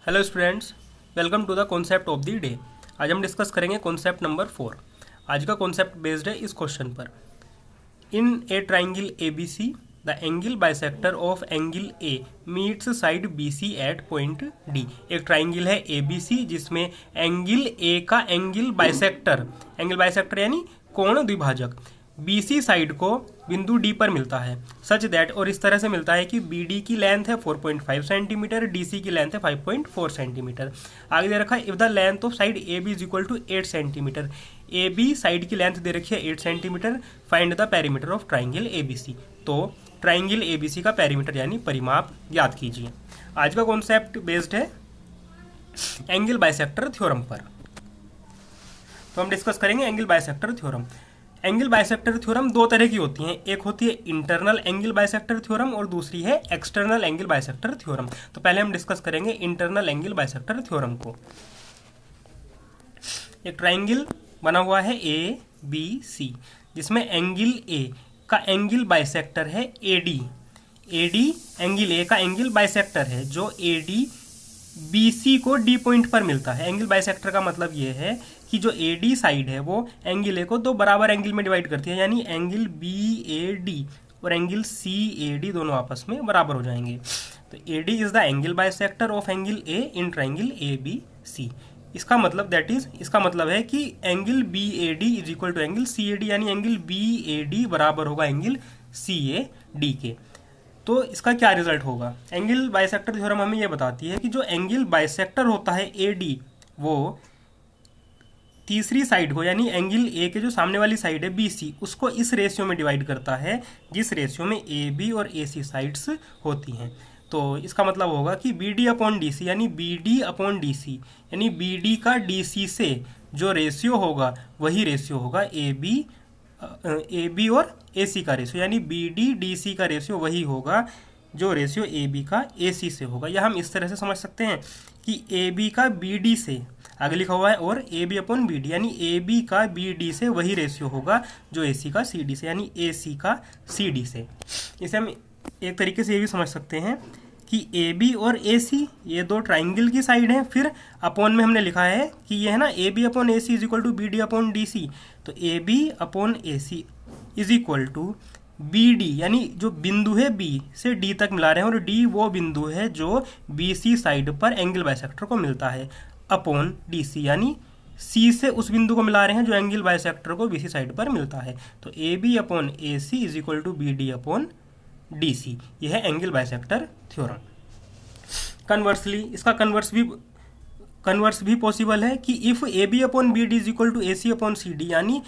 Hello students, welcome to the concept of the day. आज हम discuss करेंगे concept number 4। आज का कॉन्सेप्ट बेस्ड है इस क्वेश्चन पर। In a triangle A B C the angle bisector of angle A meets side B C at point D. एक triangle है ए बी सी जिसमें एंगल ए का एंगल बाइसेक्टर यानी कोण द्विभाजक बी सी साइड को बिंदु डी पर मिलता है सच दैट, और इस तरह से मिलता है कि बी डी की लेंथ है 4.5 सेंटीमीटर, डी सी की लेंथ है 5.4 सेंटीमीटर। आगे दे रखा है if the length of side A B is equal to 8 centimetre. A B side की लेंथ दे रखी है 8 centimetre. Find the perimeter of triangle A B C. तो ट्राइंगल ए बी सी का पेरीमीटर यानी परिमाप ज्ञात कीजिए। आज का कॉन्सेप्ट बेस्ड है एंगल बाइसेक्टर थ्योरम पर। तो हम डिस्कस करेंगे angle bisector theorem. Angle bisector theorem दो तरह की होती हैं, एक होती है इंटरनल एंगल बाइसेक्टर थ्योरम और दूसरी है एक्सटर्नल एंगल बाइसेक्टर थ्योरम। तो पहले हम डिस्कस करेंगे इंटरनल एंगल बाइसेक्टर थ्योरम को। एक ट्राइंगल बना हुआ है ए बी सी जिसमें एंगल ए का एंगल बाइसेक्टर है ए डी। एंगल ए का एंगल बाइसेक्टर है जो ए डी बी सी को डी पॉइंट पर मिलता है। एंगल बाइसेक्टर का मतलब ये है कि जो ए डी साइड है वो एंगल ए को दो बराबर एंगल में डिवाइड करती है, यानी एंगल बी ए डी और एंगल सी ए डी दोनों आपस में बराबर हो जाएंगे। तो A D is the angle bisector of angle A in triangle A B C. इसका मतलब है कि angle B A D is equal to angle C A D, यानी एंगल बी ए डी बराबर होगा एंगल सी ए डी के। तो इसका क्या रिजल्ट होगा? एंगल बाइसेक्टर थ्योरम हमें यह बताती है कि जो एंगल बाइसेक्टर होता है ए डी वो तीसरी साइड को यानी एंगल ए के जो सामने वाली साइड है बी सी उसको इस रेशियो में डिवाइड करता है जिस रेशियो में ए बी और ए सी साइड्स होती हैं। तो इसका मतलब होगा कि B D upon D C यानी B D upon D C यानी बी डी का डी सी से जो रेशियो होगा वही रेशियो होगा ए बी और ए सी का रेशियो, यानी बी डी डी सी का रेशियो वही होगा जो रेशियो ए बी का ए सी से होगा। या हम इस तरह से समझ सकते हैं कि ए बी का बी डी से आगे लिखा हुआ है और A B upon B D यानी ए बी का बी डी से वही रेशियो होगा जो ए सी का सी डी से, यानी ए सी का सी डी से। इसे हम एक तरीके से ये भी समझ सकते हैं कि ए बी और ए सी ये दो ट्राइंगल की साइड हैं। फिर अपॉन में हमने लिखा है कि ये है ना A B upon A C is equal to B D upon D C. तो A B upon A C is equal to B D यानी जो बिंदु है बी से डी तक मिला रहे हैं और डी वो बिंदु है जो बी सी साइड पर एंगल बाइसेक्टर को मिलता है, अपॉन डी सी यानी सी से उस बिंदु को मिला रहे हैं जो एंगल बाइसेक्टर को बी सी साइड पर मिलता है। तो A B upon A C is equal to B D upon D C. यह है एंगल बाइसेक्टर थ्योरम। कन्वर्सली इसका कन्वर्स भी पॉसिबल है कि if A B upon B D is equal to A C upon C D यानी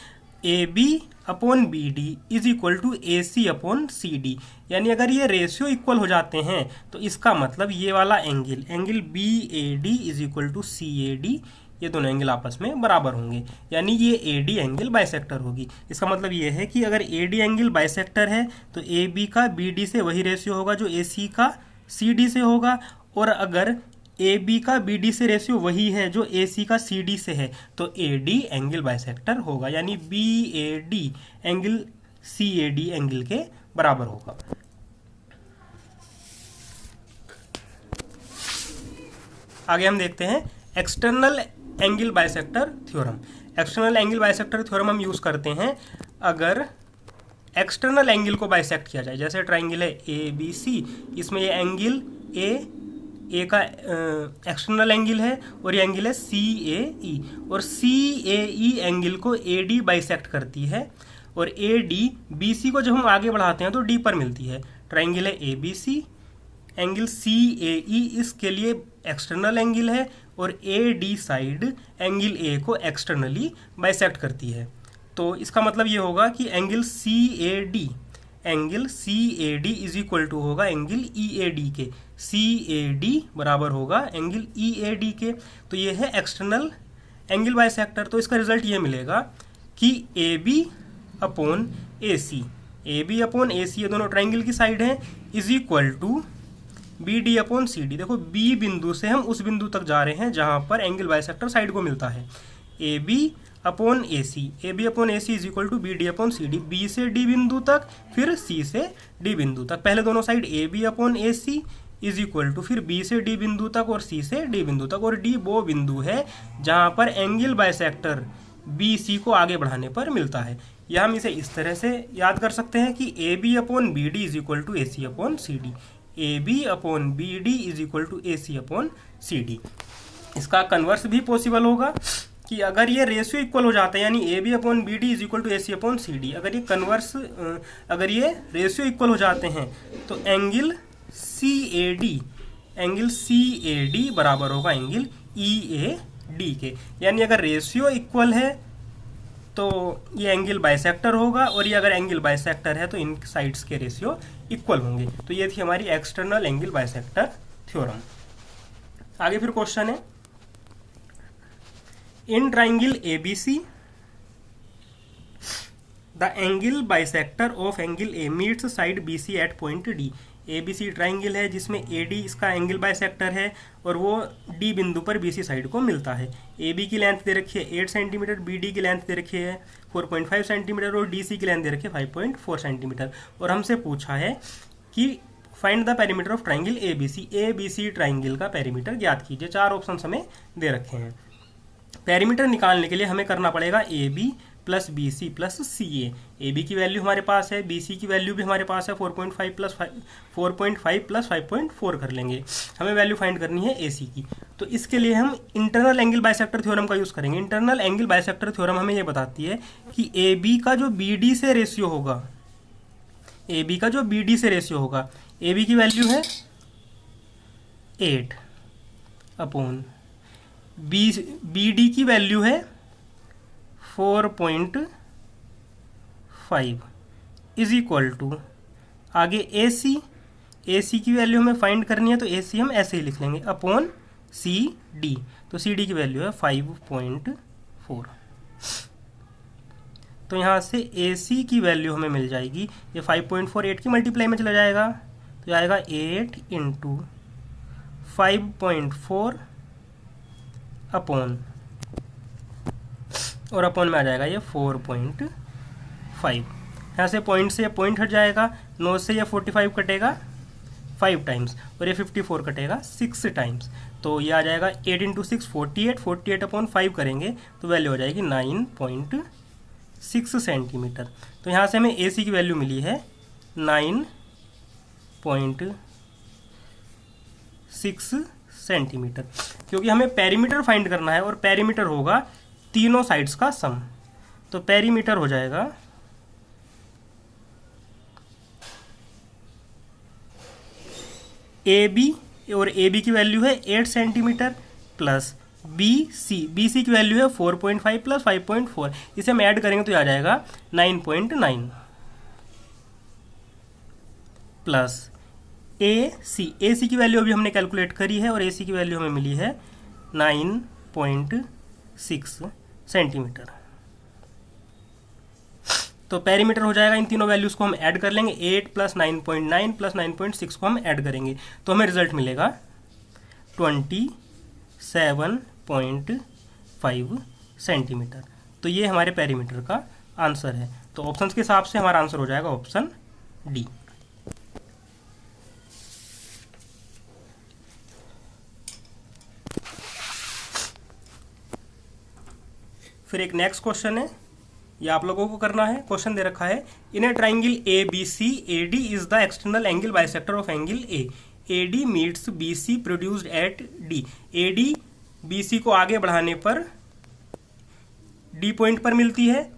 A B upon B D is equal to A C upon C D, यानी अगर ये ratio equal हो जाते हैं तो इसका मतलब ये वाला angle B A D is equal to C A D, ये दोनों एंगल आपस में बराबर होंगे, यानी ये ए डी एंगल बाइसेक्टर होगी। इसका मतलब ये है कि अगर ए डी एंगल बाइसेक्टर है तो ए बी का बी डी से वही रेशियो होगा जो ए सी का सी डी से होगा, और अगर ए बी का बी डी से रेशियो वही है जो ए सी का सी डी से है तो ए डी एंगल बाइसेक्टर होगा, यानी B A D angle C A D angle के बराबर होगा। आगे हम देखते हैं external angle bisector theorem. External angle bisector theorem हम यूज करते हैं अगर एक्सटर्नल एंगल को बाइसेक्ट किया जाए। जैसे ट्राइंगल है ए बी सी, इसमें ये एंगल ए का एक्सटर्नल एंगल है और ये एंगल है सी ए ई, और सी ए ई एंगल को ए डी बाइसेक्ट करती है और ए डी बी सी को जब हम आगे बढ़ाते हैं तो डी पर मिलती है। ट्राइंगल है A B C, angle C ए ई इसके लिए एक्सटर्नल एंगल है और A D side angle A को एक्सटर्नली बाइसेक्ट करती है। तो इसका मतलब ये होगा कि angle C A D is equal to होगा एंगल ई ए डी के, सी ए डी बराबर होगा एंगल ई ए डी के। तो ये है एक्सटर्नल एंगल बाइसेक्टर। तो इसका रिजल्ट ये मिलेगा कि ए बी अपॉन ए सी ये दोनों ट्राइंगल की साइड हैं is equal to B D upon C D. देखो बी बिंदु से हम उस बिंदु तक जा रहे हैं जहां पर एंगल बाइसेक्टर साइड को मिलता है। A B upon A C is equal to B D upon C D, B से डी बिंदु तक फिर सी से डी बिंदु तक। पहले दोनों side A B upon A C is equal to फिर बी से डी बिंदु तक और सी से डी बिंदु तक, और डी वो बिंदु है जहां पर एंगल बाइसेक्टर बी सी को आगे बढ़ाने पर मिलता है। या हम इसे इस तरह से याद कर सकते हैं कि A B upon B D is equal to A C upon C D, A B upon B D is equal to A C upon C D. इसका कन्वर्स भी पॉसिबल होगा कि अगर ये रेशियो इक्वल हो जाता है, यानी A B upon B D is equal to A C upon C D, अगर ये रेशियो इक्वल हो जाते हैं तो एंगल सी ए डी बराबर होगा एंगल ई ए डी के। यानी अगर रेशियो इक्वल है तो ये एंगल बाइसेक्टर होगा, और ये अगर एंगल बाइसेक्टर है तो इन साइड्स के रेशियो इक्वल होंगे। तो ये थी हमारी एक्सटर्नल एंगल बाइसेक्टर थ्योरम। आगे फिर क्वेश्चन है, in triangle ABC the angle bisector of angle A meets side BC at point D। ABC triangle है जिसमें AD इसका एंगल बाइसेक्टर है और वो D बिंदु पर BC साइड को मिलता है। AB की लेंथ दे रखी है 8 सेंटीमीटर, BD की लेंथ दे रखी है 4.5 सेंटीमीटर और DC की लेंथ दे रखी है 5.4 सेंटीमीटर। और हमसे पूछा है कि find the perimeter of triangle ABC। ABC triangle का पेरीमीटर ज्ञात कीजिए। 4 ऑप्शन हमें दे रखे हैं। पेरीमीटर निकालने के लिए हमें करना पड़ेगा AB plus BC plus CA। AB की वैल्यू हमारे पास है, BC की वैल्यू भी हमारे पास है, 4.5 प्लस 5.4 कर लेंगे। हमें वैल्यू फाइंड करनी है AC की। तो इसके लिए हम इंटरनल एंगल बाइसेक्टर थ्योरम का यूज़ करेंगे। इंटरनल एंगल बाइसेक्टर थ्योरम हमें ये बताती है कि AB का जो BD से रेशियो होगा, AB का जो BD से रेशियो होगा, AB की वैल्यू है 8 अपॉन BD की वैल्यू है 4.5 इज इक्वल टू आगे AC की वैल्यू हमें फाइंड करनी है, तो AC हम ऐसे ही लिख लेंगे अपॉन CD। तो CD की वैल्यू है 5.4। तो यहाँ से AC की वैल्यू हमें मिल जाएगी, ये 5.4 8 की मल्टीप्लाई में चला जाएगा तो आएगा 8 इंटू 5.4 अपॉन, और अपॉन में आ जाएगा ये 4.5। यहाँ से पॉइंट से ये पॉइंट हट जाएगा, 9 से ये 45 कटेगा 5 टाइम्स और ये 54 कटेगा 6 टाइम्स। तो ये आ जाएगा 8 इंटू 6 48 अपॉन 5 करेंगे तो वैल्यू हो जाएगी 9.6 सेंटीमीटर। तो यहाँ से हमें AC की वैल्यू मिली है 9.6 सेंटीमीटर। क्योंकि हमें पेरीमीटर फाइंड करना है और पेरीमीटर होगा तीनों साइड्स का सम। तो पेरीमीटर हो जाएगा AB, और AB की वैल्यू है 8 सेंटीमीटर प्लस BC की वैल्यू है 4.5 प्लस 5.4। इसे हम ऐड करेंगे तो आ जाएगा 9.9 प्लस AC की वैल्यू अभी हमने कैलकुलेट करी है और AC की वैल्यू हमें मिली है 9.6 सेंटीमीटर। तो पेरीमीटर हो जाएगा, इन तीनों वैल्यूज को हम ऐड कर लेंगे, 8 प्लस 9.9 प्लस 9.6 को हम ऐड करेंगे तो हमें रिजल्ट मिलेगा 27.5 सेंटीमीटर। तो ये हमारे पेरीमीटर का आंसर है। तो ऑप्शंस के हिसाब से हमारा आंसर हो जाएगा ऑप्शन डी। फिर एक नेक्स्ट क्वेश्चन है, ये आप लोगों को करना है। क्वेश्चन दे रखा है, in a triangle ABC AD is the external angle bisector of angle A। AD meets BC produced at D। AD BC को आगे बढ़ाने पर D पॉइंट पर मिलती है।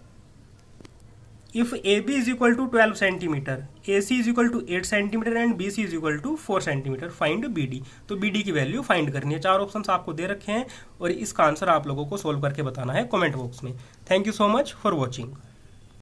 If AB is equal to 12 centimetre, AC is equal to 8 centimetre and BC is equal to 4 centimetre, find BD। तो BD की value फाइंड करनी है। 4 ऑप्शंस आपको दे रखे हैं और इसका आंसर आप लोगों को सोल्व करके बताना है कमेंट बॉक्स में। Thank you so much for watching.